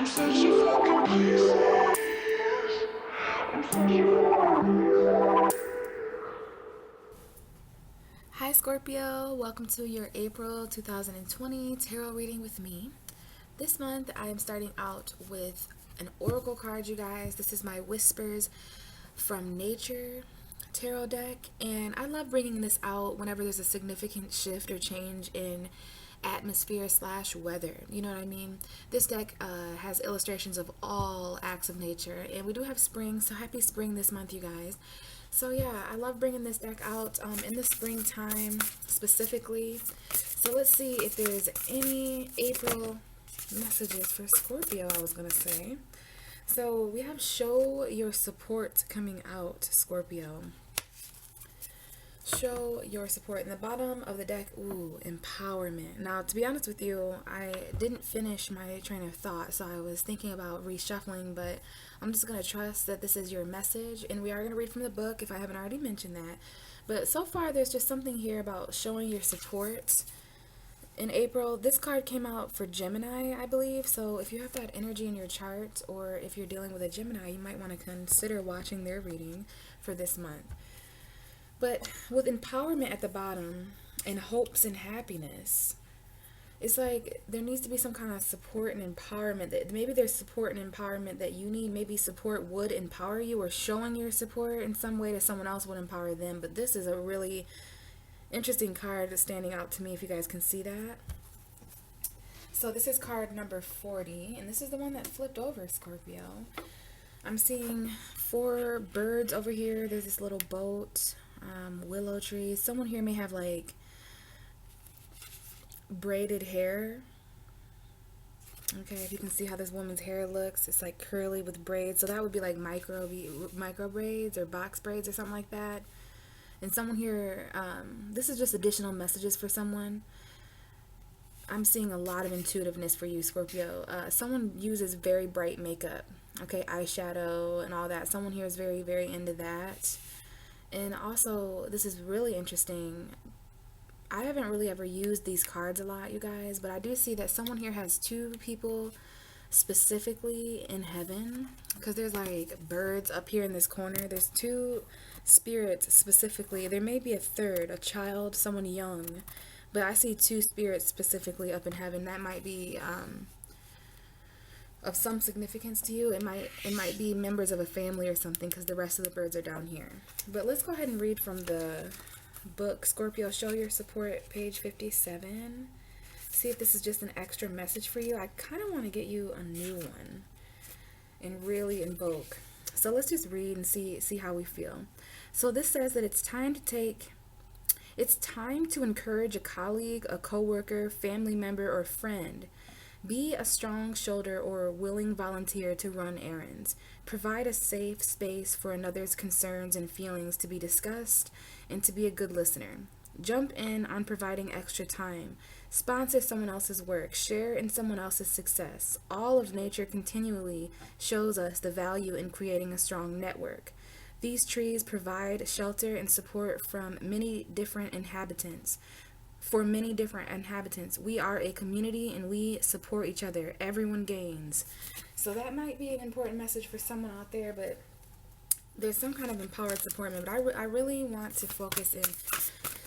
Hi Scorpio, welcome to your April 2020 tarot reading with me. This month I am starting out with an oracle card, you guys. This is my Whispers from Nature tarot deck, and I love bringing this out whenever there's a significant shift or change in atmosphere slash weather. You know what I mean? This deck has illustrations of all acts of nature, and we do have spring, so happy spring this month, you guys. So yeah, I love bringing this deck out in the springtime specifically. So let's see if there's any April messages for Scorpio, I was gonna say. So we have show your support coming out, Scorpio. Show your support. In the bottom of the deck, ooh, empowerment. Now, to be honest with you, I didn't finish my train of thought, so I was thinking about reshuffling, but I'm just going to trust that this is your message, and we are going to read from the book if I haven't already mentioned that. But so far, there's just something here about showing your support. In April, this card came out for Gemini, I believe, so if you have that energy in your chart, or if you're dealing with a Gemini, you might want to consider watching their reading for this month. But with empowerment at the bottom and hopes and happiness, it's like there needs to be some kind of support and empowerment. That maybe there's support and empowerment that you need. Maybe support would empower you, or showing your support in some way to someone else would empower them. But this is a really interesting card that's standing out to me, if you guys can see that. So this is card number 40, and this is the one that flipped over, Scorpio. I'm seeing 4 birds over here. There's this little boat. Willow trees. Someone here may have like braided hair. Okay, if you can see how this woman's hair looks, it's like curly with braids. So that would be like micro braids or box braids or something like that. And someone here, this is just additional messages for someone. I'm seeing a lot of intuitiveness for you, Scorpio. Someone uses very bright makeup, okay, eyeshadow and all that. Someone here is very, very into that. And also, this is really interesting. I haven't really ever used these cards a lot, you guys, but I do see that someone here has 2 people specifically in heaven, because there's like birds up here in this corner. There's 2 spirits specifically. There may be a third, a child, someone young, but I see 2 spirits specifically up in heaven. That might be of some significance to you. It might be members of a family or something, because the rest of the birds are down here. But let's go ahead and read from the book, Scorpio. Show your support, page 57. See if this is just an extra message for you. I kind of want to get you a new one and really invoke. So let's just read and see how we feel. So this says that it's time to encourage a colleague, a coworker, family member, or friend. Be a strong shoulder or a willing volunteer to run errands. Provide a safe space for another's concerns and feelings to be discussed, and to be a good listener. Jump in on providing extra time. Sponsor someone else's work. Share in someone else's success. All of nature continually shows us the value in creating a strong network. These trees provide shelter and support from many different inhabitants. For many different inhabitants, we are a community and we support each other. Everyone gains. So that might be an important message for someone out there, but there's some kind of empowered support. But I really want to focus and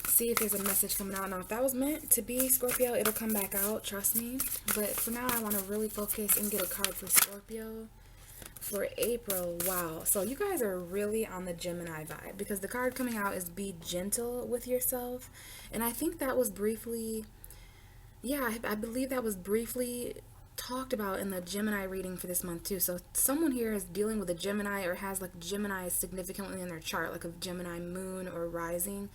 see if there's a message coming out. Now, if that was meant to be, Scorpio, it'll come back out, trust me. But for now, I want to really focus and get a card for Scorpio for April. Wow. So you guys are really on the Gemini vibe, because the card coming out is be gentle with yourself. And I think that was briefly, yeah, I believe that was briefly talked about in the Gemini reading for this month too. So someone here is dealing with a Gemini, or has like Gemini significantly in their chart, like a Gemini moon or rising.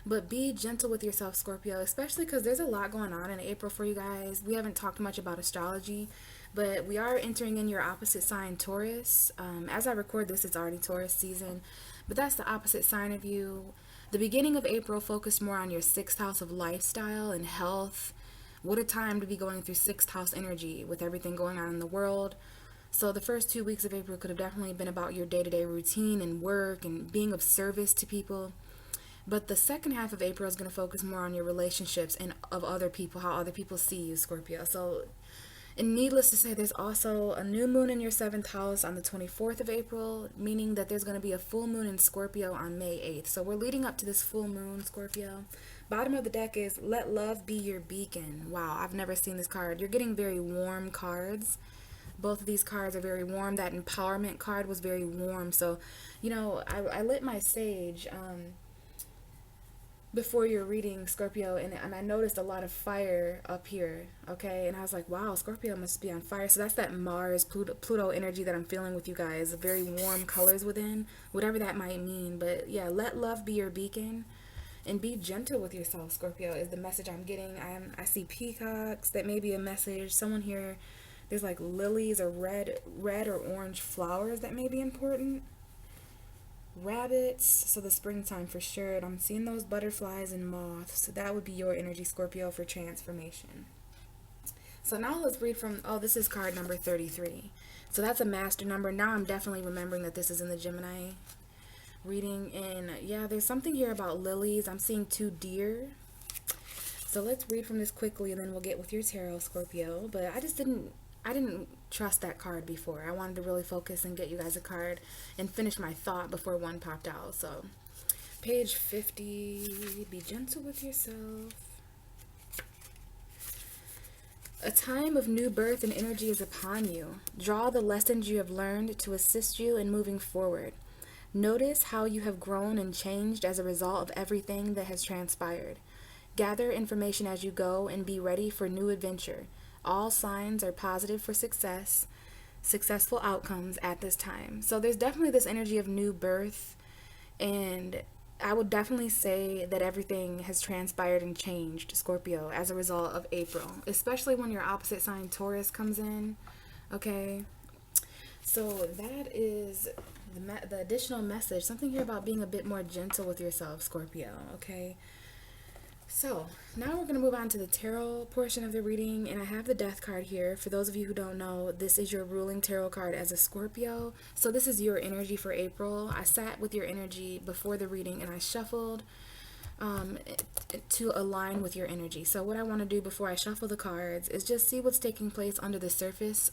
But be gentle with yourself, Scorpio, especially because there's a lot going on in April for you guys. We haven't talked much about astrology, but we are entering in your opposite sign, Taurus. As I record this, it's already Taurus season, but that's the opposite sign of you. The beginning of April focused more on your 6th house of lifestyle and health. What a time to be going through 6th house energy with everything going on in the world. So the first 2 weeks of April could have definitely been about your day-to-day routine and work and being of service to people. But the second half of April is going to focus more on your relationships and of other people, how other people see you, Scorpio. So And needless to say, there's also a new moon in your 7th house on the 24th of April, meaning that there's going to be a full moon in Scorpio on May 8th. So we're leading up to this full moon, Scorpio. Bottom of the deck is let love be your beacon. Wow, I've never seen this card. You're getting very warm cards. Both of these cards are very warm. That empowerment card was very warm. So, you know, I lit my sage before your reading, Scorpio, and I noticed a lot of fire up here, okay? And I was like, wow, Scorpio must be on fire. So that's that Mars, Pluto energy that I'm feeling with you guys. Very warm colors within, whatever that might mean. But yeah, let love be your beacon. And be gentle with yourself, Scorpio, is the message I'm getting. I see peacocks. That may be a message. Someone here, there's like lilies or red or orange flowers that may be important. Rabbits, so the springtime for sure. And I'm seeing those butterflies and moths. So that would be your energy, Scorpio, for transformation. So now let's read from, oh, this is card number 33. So that's a master number. Now I'm definitely remembering that this is in the Gemini reading. And yeah, there's something here about lilies. I'm seeing 2 deer. So let's read from this quickly and then we'll get with your tarot, Scorpio. But I didn't trust that card before. I wanted to really focus and get you guys a card and finish my thought before one popped out. So page 50, be gentle with yourself. A time of new birth and energy is upon you. Draw the lessons you have learned to assist you in moving forward. Notice how you have grown and changed as a result of everything that has transpired. Gather information as you go and be ready for new adventure. All signs are positive for successful outcomes at this time. So there's definitely this energy of new birth, and I would definitely say that everything has transpired and changed, Scorpio, as a result of April, especially when your opposite sign Taurus comes in, okay? So that is the additional message, something here about being a bit more gentle with yourself, Scorpio, okay? So now we're going to move on to the tarot portion of the reading, and I have the Death card here. For those of you who don't know, this is your ruling tarot card as a Scorpio. So this is your energy for April. I sat with your energy before the reading and I shuffled to align with your energy. So what I want to do before I shuffle the cards is just see what's taking place under the surface.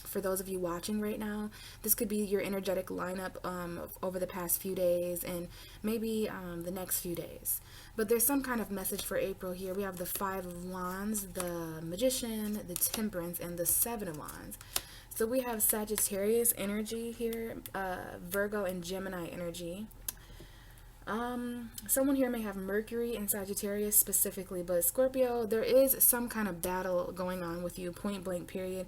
For those of you watching right now, this could be your energetic lineup over the past few days and maybe the next few days. But there's some kind of message for April here. We have the 5 of Wands, the Magician, the Temperance, and the 7 of Wands. So we have Sagittarius energy here, Virgo and Gemini energy. Someone here may have Mercury and Sagittarius specifically, but Scorpio, there is some kind of battle going on with you, point blank period.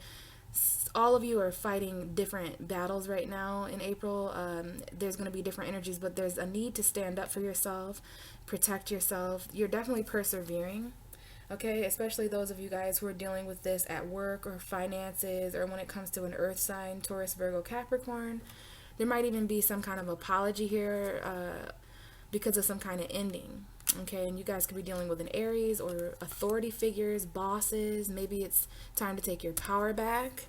All of you are fighting different battles right now in April. There's going to be different energies, but there's a need to stand up for yourself, protect yourself. You're definitely persevering, okay? Especially those of you guys who are dealing with this at work or finances, or when it comes to an earth sign, Taurus, Virgo, Capricorn. There might even be some kind of apology here because of some kind of ending, okay? And you guys could be dealing with an Aries or authority figures, bosses. Maybe it's time to take your power back.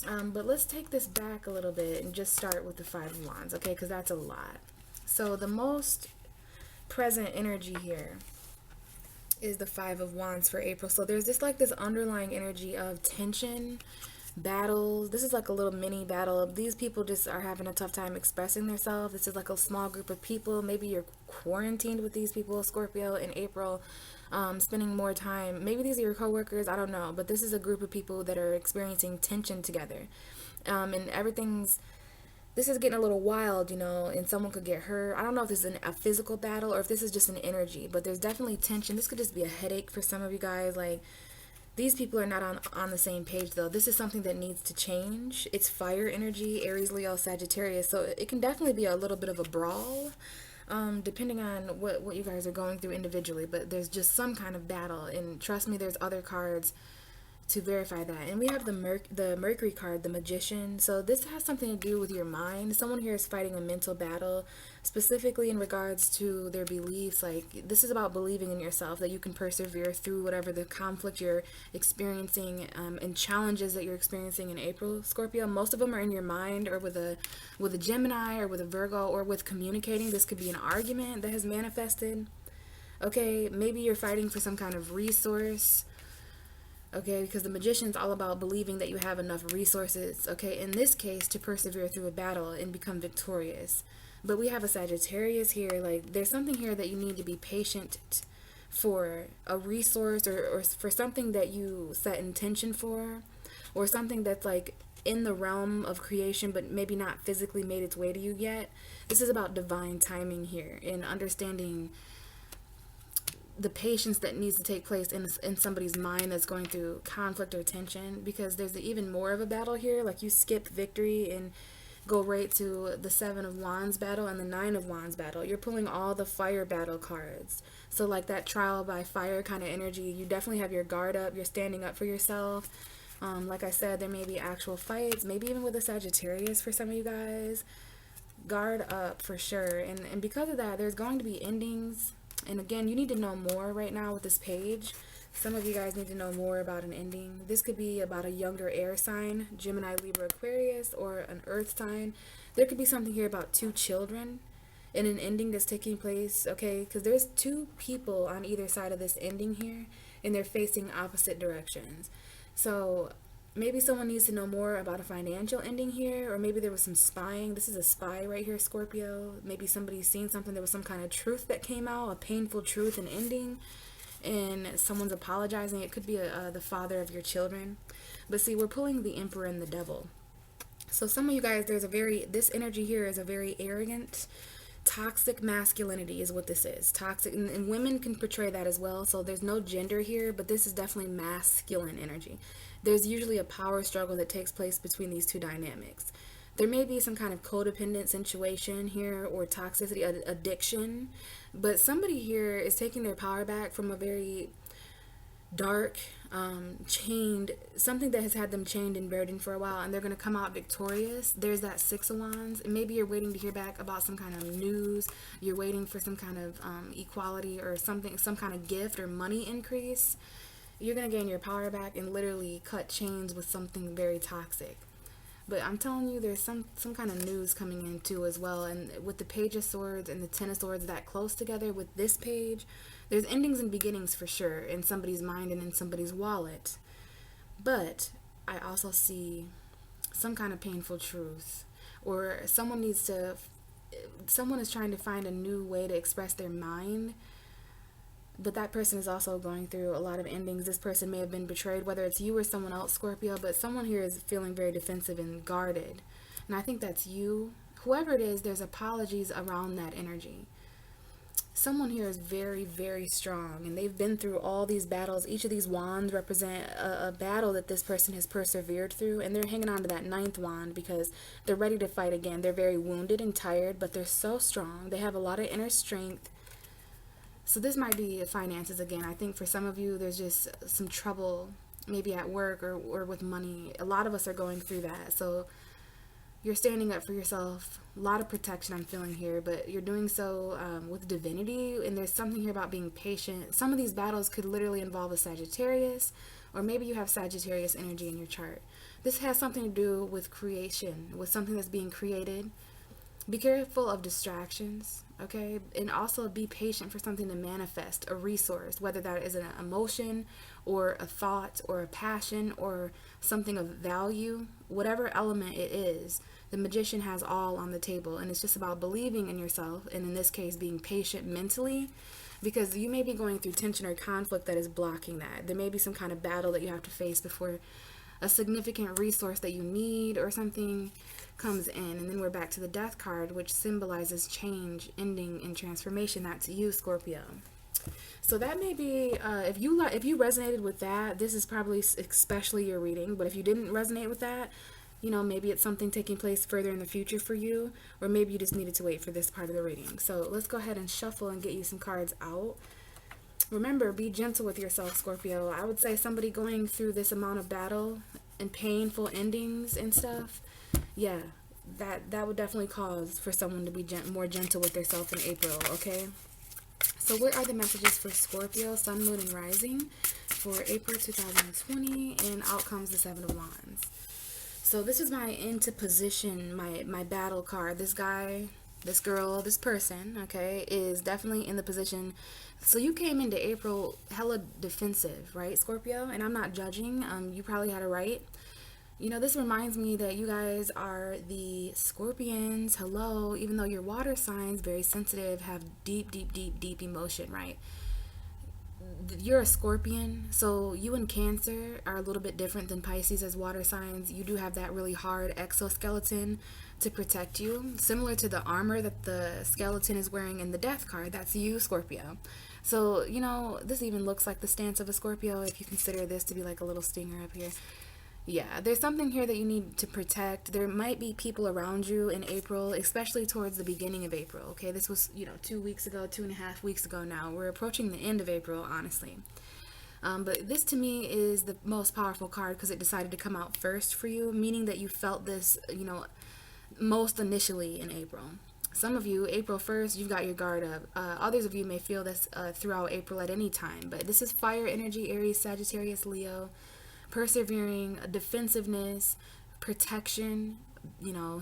But let's take this back a little bit and just start with the 5 of Wands, okay? Because that's a lot. So the most present energy here is the 5 of Wands for April. So there's this underlying energy of tension, battles. This is like a little mini battle. These people just are having a tough time expressing themselves. This is like a small group of people. Maybe you're quarantined with these people, Scorpio, in April, spending more time. Maybe these are your coworkers. I don't know. But this is a group of people that are experiencing tension together. And this is getting a little wild, you know, and someone could get hurt. I don't know if this is a physical battle or if this is just an energy, but there's definitely tension. This could just be a headache for some of you guys. Like, these people are not on the same page, though. This is something that needs to change. It's fire energy, Aries, Leo, Sagittarius. So it can definitely be a little bit of a brawl, depending on what you guys are going through individually. But there's just some kind of battle. And trust me, there's other cards to verify that. And we have the Mercury card, the Magician. So this has something to do with your mind. Someone here is fighting a mental battle, specifically in regards to their beliefs. Like, this is about believing in yourself, that you can persevere through whatever the conflict you're experiencing and challenges that you're experiencing in April, Scorpio. Most of them are in your mind, or with a Gemini, or with a Virgo, or with communicating. This could be an argument that has manifested. Okay, maybe you're fighting for some kind of resource. Okay, because the Magician is all about believing that you have enough resources, okay, in this case, to persevere through a battle and become victorious. But we have a Sagittarius here. Like, there's something here that you need to be patient for a resource, or for something that you set intention for, or something that's like in the realm of creation but maybe not physically made its way to you yet. This is about divine timing here and understanding the patience that needs to take place in somebody's mind that's going through conflict or tension, because there's even more of a battle here. Like, you skip victory and go right to the Seven of Wands battle and the Nine of Wands battle. You're pulling all the fire battle cards. So like that trial by fire kind of energy, you definitely have your guard up. You're standing up for yourself. Like I said, there may be actual fights, maybe even with a Sagittarius for some of you guys. Guard up for sure. And because of that, there's going to be endings. And again, you need to know more right now with this page. Some of you guys need to know more about an ending. This could be about a younger air sign, Gemini, Libra, Aquarius, or an earth sign. There could be something here about two children in an ending that's taking place, okay? Because there's two people on either side of this ending here, and they're facing opposite directions. So maybe someone needs to know more about a financial ending here, or maybe there was some spying. This is a spy right here, Scorpio. Maybe somebody's seen something. There was some kind of truth that came out, a painful truth and ending, and someone's apologizing. It could be the father of your children. But see, we're pulling the Emperor and the Devil. So some of you guys, this energy here is a very arrogant, toxic masculinity is what this is. Toxic, and women can portray that as well. So there's no gender here, but this is definitely masculine energy. There's usually a power struggle that takes place between these two dynamics. There may be some kind of codependent situation here, or toxicity, addiction, but somebody here is taking their power back from a very dark, chained, something that has had them chained and burdened for a while, and they're going to come out victorious. There's that Six of Wands, and maybe you're waiting to hear back about some kind of news. You're waiting for some kind of equality, or something, some kind of gift or money increase. You're going to gain your power back and literally cut chains with something very toxic. But I'm telling you, there's some kind of news coming in too as well. And with the Page of Swords and the Ten of Swords that close together with this page, there's endings and beginnings for sure in somebody's mind and in somebody's wallet. But I also see some kind of painful truth, or someone is trying to find a new way to express their mind. But that person is also going through a lot of endings. This person may have been betrayed, whether it's you or someone else, Scorpio, but someone here is feeling very defensive and guarded. And I think that's you. Whoever it is, there's apologies around that energy. Someone here is very, very strong, and they've been through all these battles. Each of these wands represent a battle that this person has persevered through, and they're hanging on to that ninth wand because they're ready to fight again. They're very wounded and tired, but they're so strong. They have a lot of inner strength. So this might be finances again. I think for some of you, there's just some trouble, maybe at work or with money. A lot of us are going through that. So you're standing up for yourself. A lot of protection I'm feeling here, but you're doing so with divinity. And there's something here about being patient. Some of these battles could literally involve a Sagittarius, or maybe you have Sagittarius energy in your chart. This has something to do with creation, with something that's being created. Be careful of distractions, okay? And also be patient for something to manifest, a resource, whether that is an emotion or a thought or a passion or something of value, whatever element it is. The Magician has all on the table, and it's just about believing in yourself, and in this case, being patient mentally, because you may be going through tension or conflict that is blocking that. There may be some kind of battle that you have to face before a significant resource that you need or something comes in. And then we're back to the Death card, which symbolizes change, ending, and transformation. That's you, Scorpio. So that may be, if you resonated with that, this is probably especially your reading. But if you didn't resonate with that, you know, maybe it's something taking place further in the future for you, or maybe you just needed to wait for this part of the reading. So let's go ahead and shuffle and get you some cards out. Remember, be gentle with yourself, Scorpio. I would say somebody going through this amount of battle and painful endings and stuff, yeah, that would definitely cause for someone to be more gentle with themselves in April, okay? So what are the messages for Scorpio, Sun, Moon, and Rising for April 2020? And out comes the Seven of Wands. So this is my into position, my battle card. This guy, this girl, this person, okay, is definitely in the position. So you came into April hella defensive, right, Scorpio? And I'm not judging. You probably had it right. You know, this reminds me that you guys are the Scorpions. Hello, even though your water signs, very sensitive, have deep, deep, deep, deep emotion, right? You're a Scorpion, so you and Cancer are a little bit different than Pisces as water signs. You do have that really hard exoskeleton to protect you, similar to the armor that the skeleton is wearing in the Death card. That's you, Scorpio. So, you know, this even looks like the stance of a Scorpio if you consider this to be like a little stinger up here. Yeah, there's something here that you need to protect. There might be people around you in April, especially towards the beginning of April. Okay, this was, 2 weeks ago, 2.5 weeks ago now. We're approaching the end of April, honestly. But this to me is the most powerful card because it decided to come out first for you, meaning that you felt this, most initially in April. Some of you, April 1st, you've got your guard up. Others of you may feel this throughout April at any time. But this is fire energy, Aries, Sagittarius, Leo. Persevering, defensiveness, protection,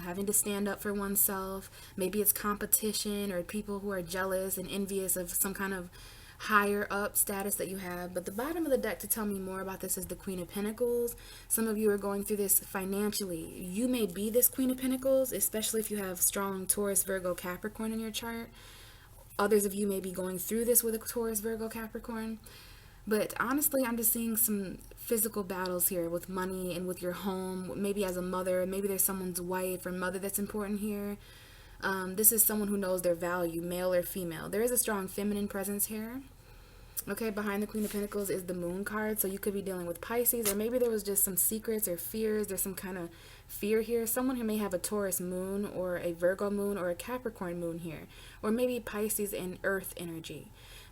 having to stand up for oneself. Maybe it's competition or people who are jealous and envious of some kind of higher up status that you have. But the bottom of the deck to tell me more about this is the Queen of Pentacles. Some of you are going through this financially. You may be this Queen of Pentacles, especially if you have strong Taurus, Virgo, Capricorn in your chart. Others of you may be going through this with a Taurus, Virgo, Capricorn. But honestly, I'm just seeing some physical battles here with money and with your home. Maybe as a mother, maybe there's someone's wife or mother that's important here. This is someone who knows their value, male or female. There is a strong feminine presence here. Okay, behind the Queen of Pentacles is the Moon card. So you could be dealing with Pisces, or maybe there was just some secrets or fears. There's some kind of fear here. Someone who may have a Taurus moon or a Virgo moon or a Capricorn moon here. Or maybe Pisces and Earth energy.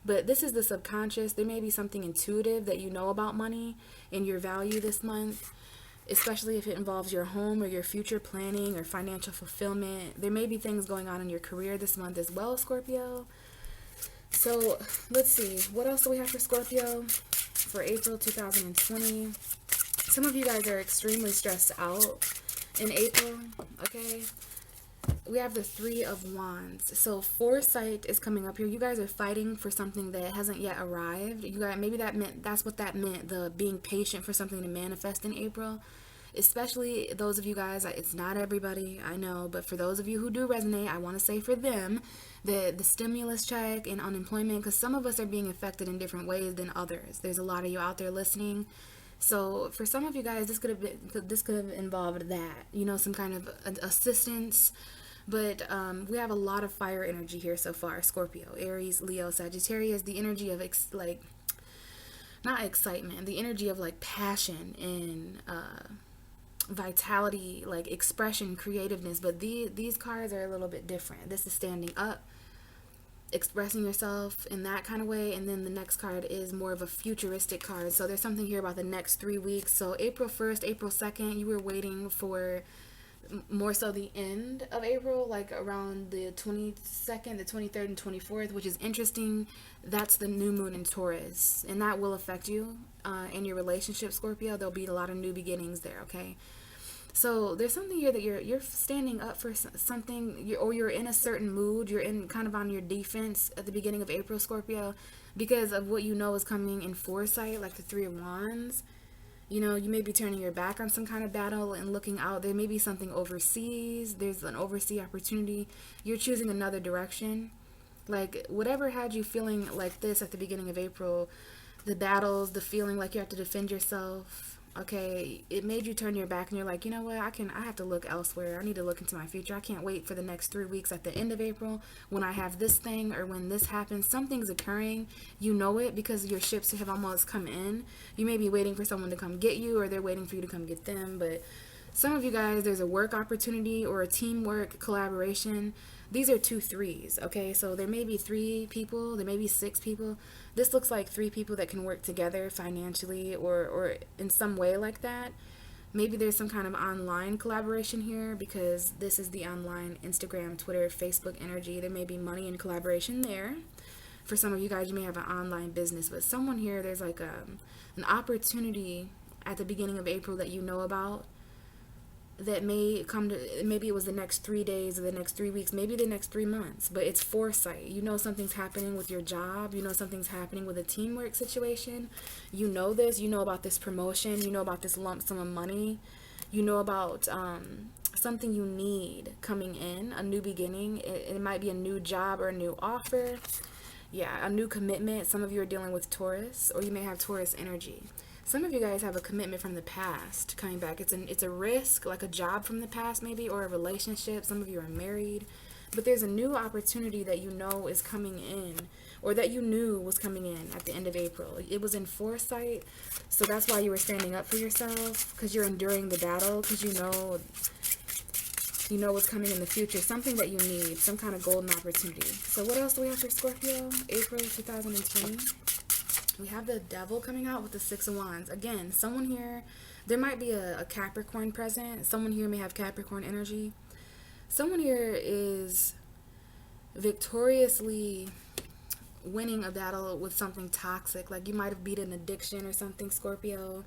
But this is the subconscious. There may be something intuitive that you know about money and your value this month, especially if it involves your home or your future planning or financial fulfillment. There may be things going on in your career this month as well, Scorpio. So let's see. What else do we have for Scorpio for April 2020? Some of you guys are extremely stressed out in April, okay? We have the Three of Wands. So foresight is coming up here. You guys are fighting for something that hasn't yet arrived. You guys, maybe that's what that meant, the being patient for something to manifest in April. Especially those of you guys, it's not everybody, I know, but for those of you who do resonate, I want to say for them, the stimulus check and unemployment, because some of us are being affected in different ways than others. There's a lot of you out there listening. So for some of you guys, this could have involved that, some kind of assistance. But we have a lot of fire energy here so far. Scorpio, Aries, Leo, Sagittarius. The energy of not excitement, the energy of like passion and vitality, like expression, creativeness. But these cards are a little bit different. This is standing up, expressing yourself in that kind of way, and then the next card is more of a futuristic card. So there's something here about the next 3 weeks. So April 1st, April 2nd, you were waiting for more so the end of April, like around the 22nd, the 23rd, and 24th, which is interesting. That's the new moon in Taurus, and that will affect you in your relationship, Scorpio. There'll be a lot of new beginnings there, okay? So there's something here that you're standing up for something, or you're in a certain mood. You're in kind of on your defense at the beginning of April, Scorpio, because of what you know is coming in foresight, like the Three of Wands. You may be turning your back on some kind of battle and looking out. There may be something overseas. There's an overseas opportunity. You're choosing another direction. Like, whatever had you feeling like this at the beginning of April, the battles, the feeling like you have to defend yourself, okay, it made you turn your back and you're like, you know what, I have to look elsewhere. I need to look into my future. I can't wait for the next 3 weeks at the end of April when I have this thing or when this happens. Something's occurring. You know it because your ships have almost come in. You may be waiting for someone to come get you, or they're waiting for you to come get them. But some of you guys, there's a work opportunity or a teamwork collaboration. These are 2 threes, okay? So there may be 3 people, there may be 6 people. This looks like 3 people that can work together financially or in some way like that. Maybe there's some kind of online collaboration here because this is the online Instagram, Twitter, Facebook energy. There may be money and collaboration there. For some of you guys, you may have an online business, but someone here, there's like an opportunity at the beginning of April that you know about. that may come to, maybe it was the next 3 days or the next 3 weeks, maybe the next 3 months, but it's foresight. You know something's happening with your job, you know something's happening with a teamwork situation. You know this, you know about this promotion, you know about this lump sum of money, you know about something you need coming in, a new beginning. It might be a new job or a new offer. Yeah, a new commitment. Some of you are dealing with Taurus, or you may have Taurus energy. Some of you guys have a commitment from the past coming back. It's a risk, like a job from the past maybe, or a relationship. Some of you are married. But there's a new opportunity that you know is coming in, or that you knew was coming in at the end of April. It was in foresight, so that's why you were standing up for yourself, because you're enduring the battle, because you know what's coming in the future, something that you need, some kind of golden opportunity. So what else do we have for Scorpio? April 2020. We have the Devil coming out with the Six of Wands. Again, someone here, there might be a Capricorn present. Someone here may have Capricorn energy. Someone here is victoriously winning a battle with something toxic. Like you might have beat an addiction or something, Scorpio.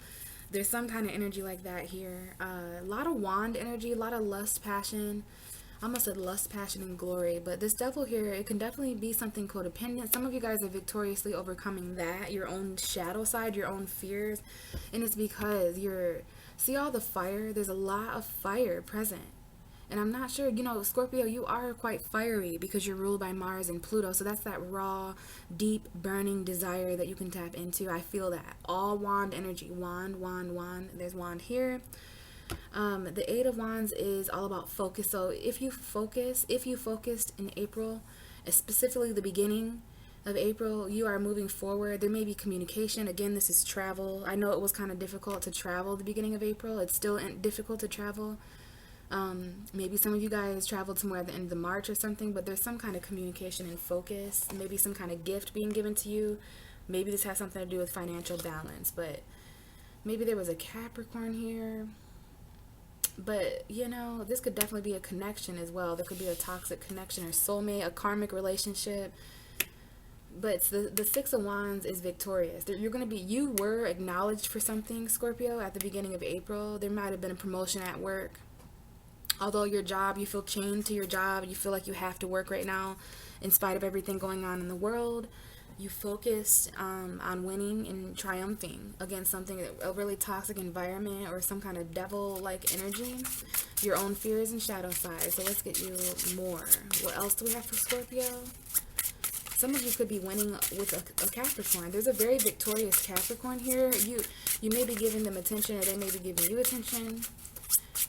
There's some kind of energy like that here. A lot of wand energy, a lot of lust, passion. I almost said lust, passion, and glory. But this Devil here, it can definitely be something codependent. Some of you guys are victoriously overcoming that, your own shadow side, your own fears. And it's because see all the fire? There's a lot of fire present. And I'm not sure, Scorpio, you are quite fiery because you're ruled by Mars and Pluto. So that's that raw, deep, burning desire that you can tap into. I feel that. All wand energy. Wand, wand, wand. There's wand here. The Eight of Wands is all about focus. So if you focused in April, specifically the beginning of April, you are moving forward. There may be communication. Again, this is travel. I know it was kind of difficult to travel the beginning of April. It's still difficult to travel. Maybe some of you guys traveled somewhere at the end of March or something, but there's some kind of communication and focus, maybe some kind of gift being given to you. Maybe this has something to do with financial balance, but maybe there was a Capricorn here. But, this could definitely be a connection as well. There could be a toxic connection or soulmate, a karmic relationship. But the Six of Wands is victorious. You were acknowledged for something, Scorpio, at the beginning of April. There might have been a promotion at work. Although your job, you feel chained to your job, you feel like you have to work right now in spite of everything going on in the world, you focused on winning and triumphing against something, a really toxic environment or some kind of devil-like energy, your own fears and shadow side. So let's get you more. What else do we have for Scorpio? Some of you could be winning with a Capricorn. There's a very victorious Capricorn here. You may be giving them attention, or they may be giving you attention.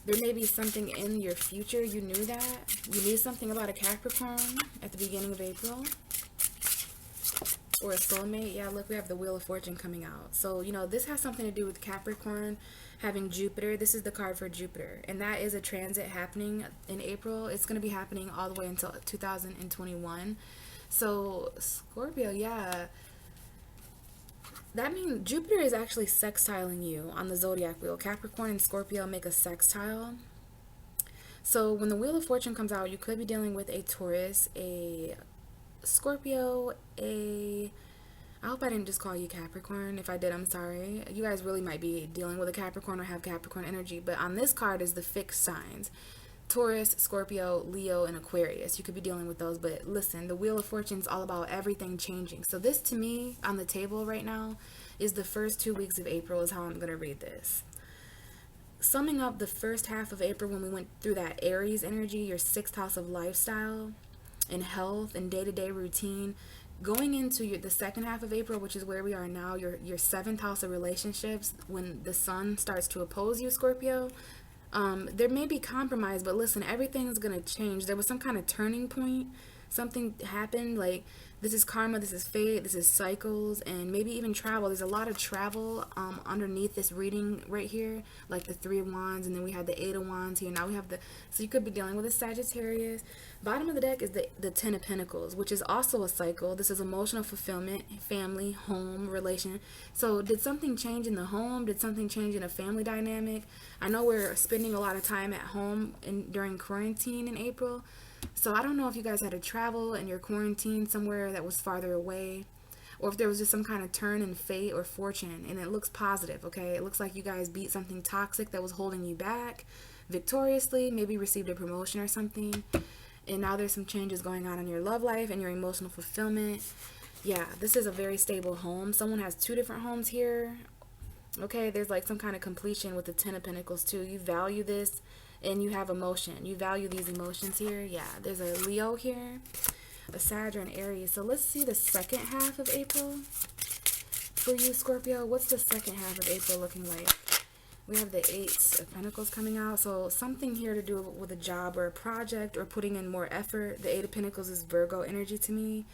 There may be something in your future. You knew that. You knew something about a Capricorn at the beginning of April. Or a soulmate. Yeah, look, we have the Wheel of Fortune coming out. So, this has something to do with Capricorn having Jupiter. This is the card for Jupiter. And that is a transit happening in April. It's going to be happening all the way until 2021. So, Scorpio, yeah. That means Jupiter is actually sextiling you on the zodiac wheel. Capricorn and Scorpio make a sextile. So when the Wheel of Fortune comes out, you could be dealing with a Taurus, a Scorpio, I hope I didn't just call you Capricorn. If I did, I'm sorry. You guys really might be dealing with a Capricorn or have Capricorn energy. But on this card is the fixed signs. Taurus, Scorpio, Leo, and Aquarius. You could be dealing with those, but listen, the Wheel of Fortune is all about everything changing. So this, to me, on the table right now, is the first 2 weeks of April is how I'm going to read this. Summing up the first half of April when we went through that Aries energy, your 6th house of lifestyle and health and day-to-day routine, going into the second half of April, which is where we are now, your 7th house of relationships, when the sun starts to oppose you, Scorpio, there may be compromise, but listen, everything is going to change. There was some kind of turning point. Something happened, like this is karma, this is fate, this is cycles, and maybe even travel. There's a lot of travel underneath this reading right here, like the 3 of Wands, and then we had the 8 of Wands here. Now we have so you could be dealing with a Sagittarius. Bottom of the deck is the 10 of Pentacles, which is also a cycle. This is emotional fulfillment, family, home, relation. So did something change in the home? Did something change in a family dynamic? I know we're spending a lot of time at home during quarantine in April. So I don't know if you guys had to travel and you're quarantined somewhere that was farther away, or if there was just some kind of turn in fate or fortune, and it looks positive, okay? It looks like you guys beat something toxic that was holding you back. victoriously, maybe received a promotion or something, and now there's some changes going on in your love life and your emotional fulfillment. Yeah, this is a very stable home. Someone has two different homes here. Okay, there's like some kind of completion with the Ten of Pentacles too. You value this and you have emotion. You value these emotions here. Yeah, there's a Leo here, a Sag, or an Aries. So let's see the second half of April for you, Scorpio. What's the second half of April looking like? We have the Eight of Pentacles coming out. So something here to do with a job or a project or putting in more effort. The Eight of Pentacles is Virgo energy to me.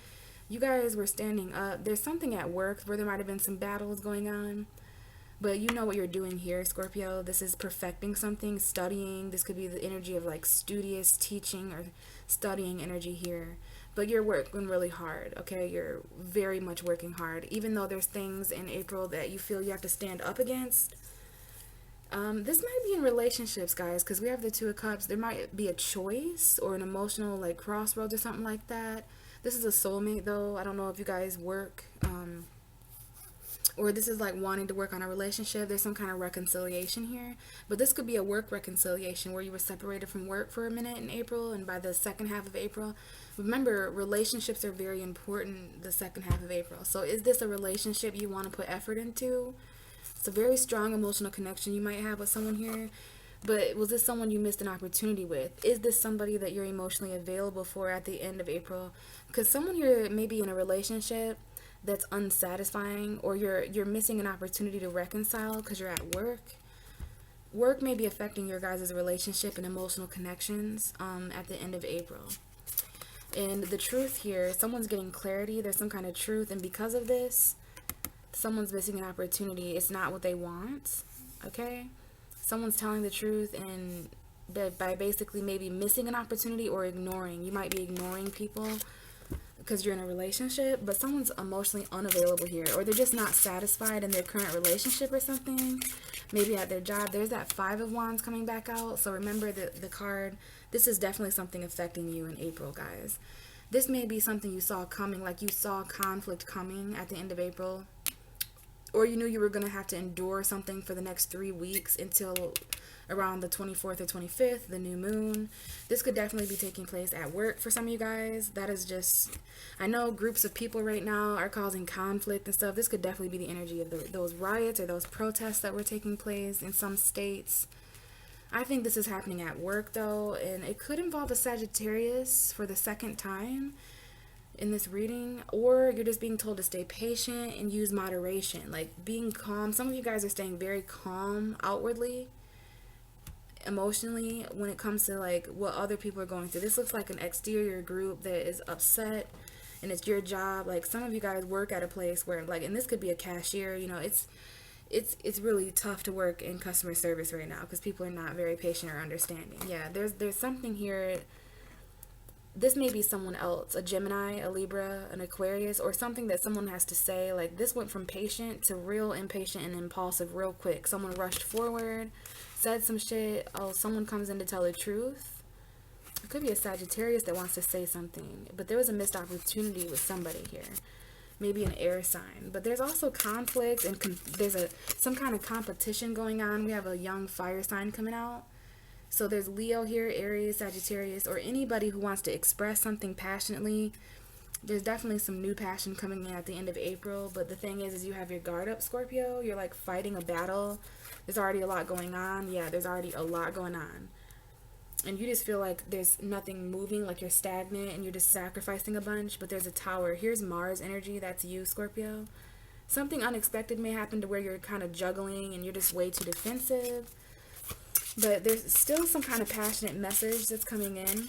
You guys were standing up. There's something at work where there might have been some battles going on. But you know what you're doing here, Scorpio. This is perfecting something, studying. This could be the energy of like studious teaching or studying energy here. But you're working really hard, okay? You're very much working hard. Even though there's things in April that you feel you have to stand up against. This might be in relationships, guys, because we have the Two of Cups. There might be a choice or an emotional like crossroads or something like that. This is a soulmate, though. I don't know if you guys work, or this is like wanting to work on a relationship. There's some kind of reconciliation here, but this could be a work reconciliation where you were separated from work for a minute in April, and by the second half of April, remember, relationships are very important the second half of April. So is this a relationship you want to put effort into? It's a very strong emotional connection you might have with someone here. But was this someone you missed an opportunity with? Is this somebody that you're emotionally available for at the end of April? Because someone here may be in a relationship that's unsatisfying, or you're missing an opportunity to reconcile because you're at work. Work may be affecting your guys' relationship and emotional connections at the end of April. And the truth here, someone's getting clarity. There's some kind of truth. And because of this, someone's missing an opportunity. It's not what they want. Okay? Someone's telling the truth, and by basically maybe missing an opportunity or ignoring. You might be ignoring people because you're in a relationship, but someone's emotionally unavailable here, or they're just not satisfied in their current relationship or something. Maybe at their job. There's that Five of Wands coming back out. So remember the card. This is definitely something affecting you in April, guys. This may be something you saw coming, like you saw conflict coming at the end of April. Or you knew you were going to have to endure something for the next 3 weeks until around the 24th or 25th, the new moon. This could definitely be taking place at work for some of you guys. That is just, I know groups of people right now are causing conflict and stuff. This could definitely be the energy of those riots or those protests that were taking place in some states. I think this is happening at work, though, and it could involve a Sagittarius for the second time in this reading, or you're just being told to stay patient and use moderation, like being calm. Some of you guys are staying very calm outwardly, emotionally, when it comes to like what other people are going through. This looks like an exterior group that is upset, and it's your job. Like some of you guys work at a place where like, and this could be a cashier, you know, it's really tough to work in customer service right now because people are not very patient or understanding. Yeah, there's something here. This may be someone else, a Gemini, a Libra, an Aquarius, or something that someone has to say. Like this went from patient to real impatient and impulsive real quick. Someone rushed forward, said some shit. Oh, someone comes in to tell the truth. It could be a Sagittarius that wants to say something, but there was a missed opportunity with somebody here. Maybe an air sign. But there's also conflict, and there's some kind of competition going on. We have a young fire sign coming out. So there's Leo here, Aries, Sagittarius, or anybody who wants to express something passionately. There's definitely some new passion coming in at the end of April. But the thing is you have your guard up, Scorpio. You're like fighting a battle. There's already a lot going on. Yeah, there's already a lot going on. And you just feel like there's nothing moving, like you're stagnant and you're just sacrificing a bunch. But there's a tower. Here's Mars energy. That's you, Scorpio. Something unexpected may happen to where you're kind of juggling and you're just way too defensive. But there's still some kind of passionate message that's coming in.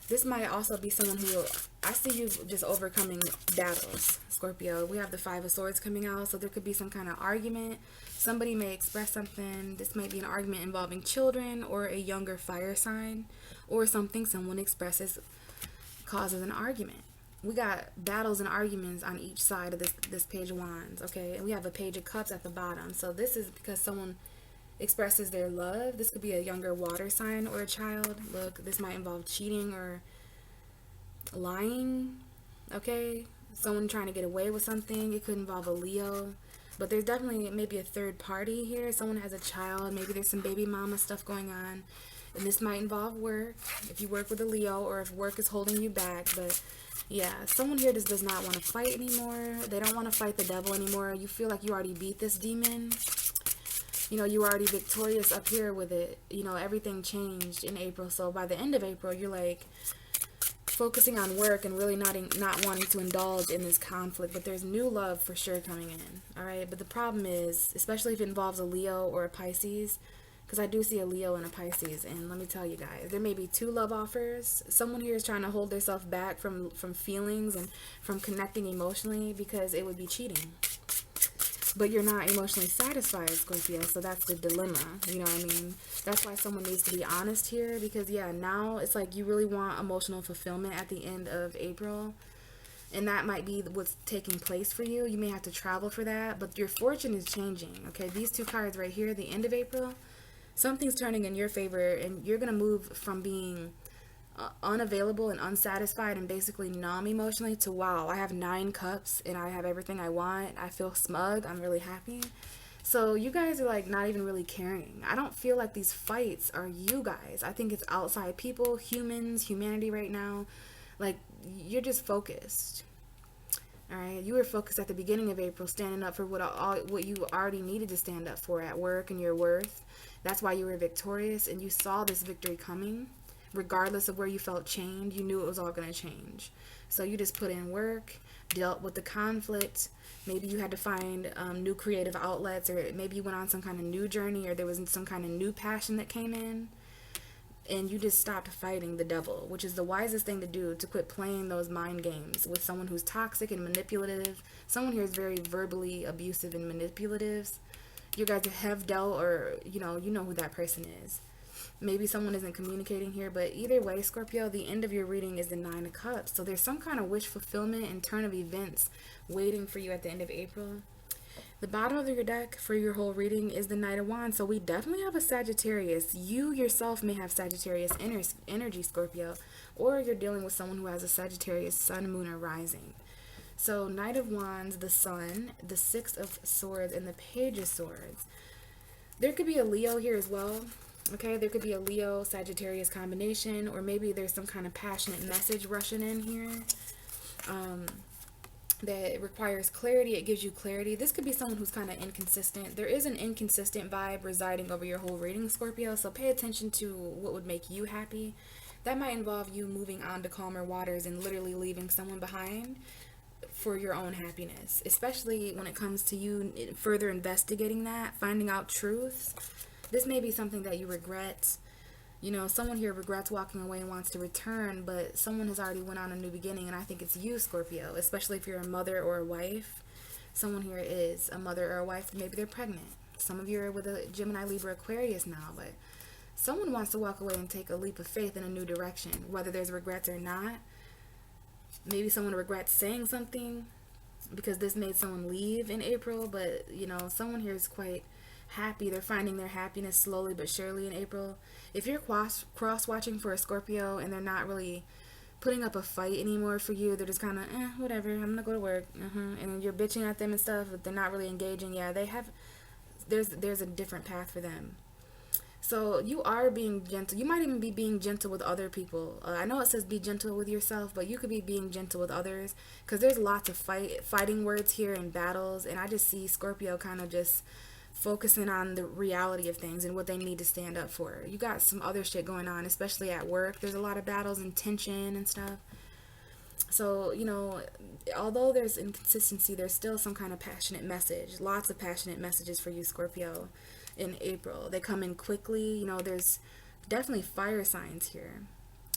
This might also be someone who, I see you just overcoming battles, Scorpio. We have the Five of Swords coming out, so there could be some kind of argument. Somebody may express something. This might be an argument involving children or a younger fire sign, or something someone expresses causes an argument. We got battles and arguments on each side of this Page of Wands, okay? And we have a Page of Cups at the bottom. So this is because someone expresses their love. This could be a younger water sign or a child. Look, this might involve cheating or lying, okay? Someone trying to get away with something. It could involve a Leo. But there's definitely maybe a third party here. Someone has a child. Maybe there's some baby mama stuff going on. And this might involve work, if you work with a Leo, or if work is holding you back. But yeah, someone here just does not want to fight anymore. They don't want to fight the devil anymore. You feel like you already beat this demon. You know, you were already victorious up here with it. You know, everything changed in April. So by the end of April, you're like focusing on work and really not wanting to indulge in this conflict. But there's new love for sure coming in. All right. But the problem is, especially if it involves a Leo or a Pisces, because I do see a Leo and a Pisces, and let me tell you guys, there may be two love offers. Someone here is trying to hold themselves back from feelings and from connecting emotionally because it would be cheating. But you're not emotionally satisfied, Scorpio, so that's the dilemma. You know what I mean? That's why someone needs to be honest here, because yeah, now it's like you really want emotional fulfillment at the end of April. And that might be what's taking place for you. You may have to travel for that, but your fortune is changing. Okay, these two cards right here, the end of April, something's turning in your favor, and you're going to move from being unavailable and unsatisfied and basically numb emotionally to, wow, I have 9 cups and I have everything I want. I feel smug. I'm really happy. So you guys are like not even really caring. I don't feel like these fights are you guys. I think it's outside people, humans, humanity right now. Like, you're just focused. All right, you were focused at the beginning of April, standing up for what you already needed to stand up for at work and your worth. That's why you were victorious, and you saw this victory coming. Regardless of where you felt chained, you knew it was all going to change. So you just put in work, dealt with the conflict. Maybe you had to find new creative outlets, or maybe you went on some kind of new journey, or there was some kind of new passion that came in. And you just stopped fighting the devil, which is the wisest thing to do, to quit playing those mind games with someone who's toxic and manipulative. Someone here is very verbally abusive and manipulative. You guys have dealt, or you know who that person is. Maybe someone isn't communicating here, but either way, Scorpio, the end of your reading is the 9 of Cups. So there's some kind of wish fulfillment and turn of events waiting for you at the end of April. The bottom of your deck for your whole reading is the Knight of Wands. So we definitely have a Sagittarius. You yourself may have Sagittarius energy, Scorpio, or you're dealing with someone who has a Sagittarius sun, moon, or rising. So Knight of Wands, the Sun, the 6 of Swords, and the Page of Swords. There could be a Leo here as well. Okay, there could be a Leo Sagittarius combination, or maybe there's some kind of passionate message rushing in here. That requires clarity. It gives you clarity. This could be someone who's kind of inconsistent. There is an inconsistent vibe residing over your whole reading, Scorpio, so pay attention to what would make you happy. That might involve you moving on to calmer waters and literally leaving someone behind for your own happiness, especially when it comes to you further investigating that, finding out truths. This may be something that you regret. You know, someone here regrets walking away and wants to return, but someone has already went on a new beginning, and I think it's you, Scorpio, especially if you're a mother or a wife. Someone here is a mother or a wife, maybe they're pregnant. Some of you are with a Gemini, Libra, Aquarius now, but someone wants to walk away and take a leap of faith in a new direction, whether there's regrets or not. Maybe someone regrets saying something because this made someone leave in April, but, you know, someone here is quite happy. They're finding their happiness slowly but surely in April. If you're cross-watching for a Scorpio and they're not really putting up a fight anymore for you, they're just kind of, whatever, I'm gonna go to work, and you're bitching at them and stuff, but they're not really engaging, yeah, there's a different path for them. So you are being gentle. You might even be being gentle with other people. I know it says be gentle with yourself, but you could be being gentle with others, because there's lots of fighting words here and battles, and I just see Scorpio kind of just focusing on the reality of things and what they need to stand up for. You got some other shit going on, especially at work. There's a lot of battles and tension and stuff. So, you know, although there's inconsistency, there's still some kind of passionate message. Lots of passionate messages for you, Scorpio, in April. They come in quickly. You know, there's definitely fire signs here.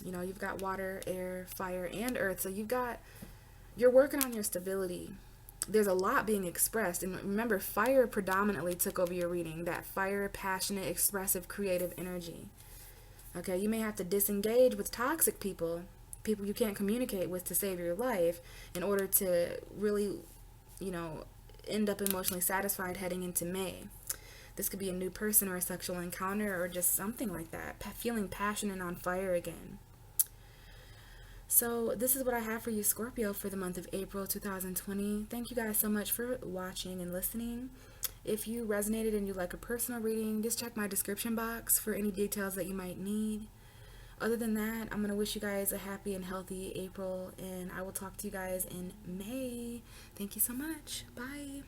You know, you've got water, air, fire, and earth. So you're working on your stability. There's a lot being expressed, and remember, fire predominantly took over your reading. That fire, passionate, expressive, creative energy. Okay, you may have to disengage with toxic people you can't communicate with to save your life, in order to really, you know, end up emotionally satisfied heading into May. This could be a new person or a sexual encounter or just something like that. Feeling passionate and on fire again. So this is what I have for you, Scorpio, for the month of April 2020. Thank you guys so much for watching and listening. If you resonated and you'd like a personal reading, just check my description box for any details that you might need. Other than that, I'm going to wish you guys a happy and healthy April, and I will talk to you guys in May. Thank you so much. Bye.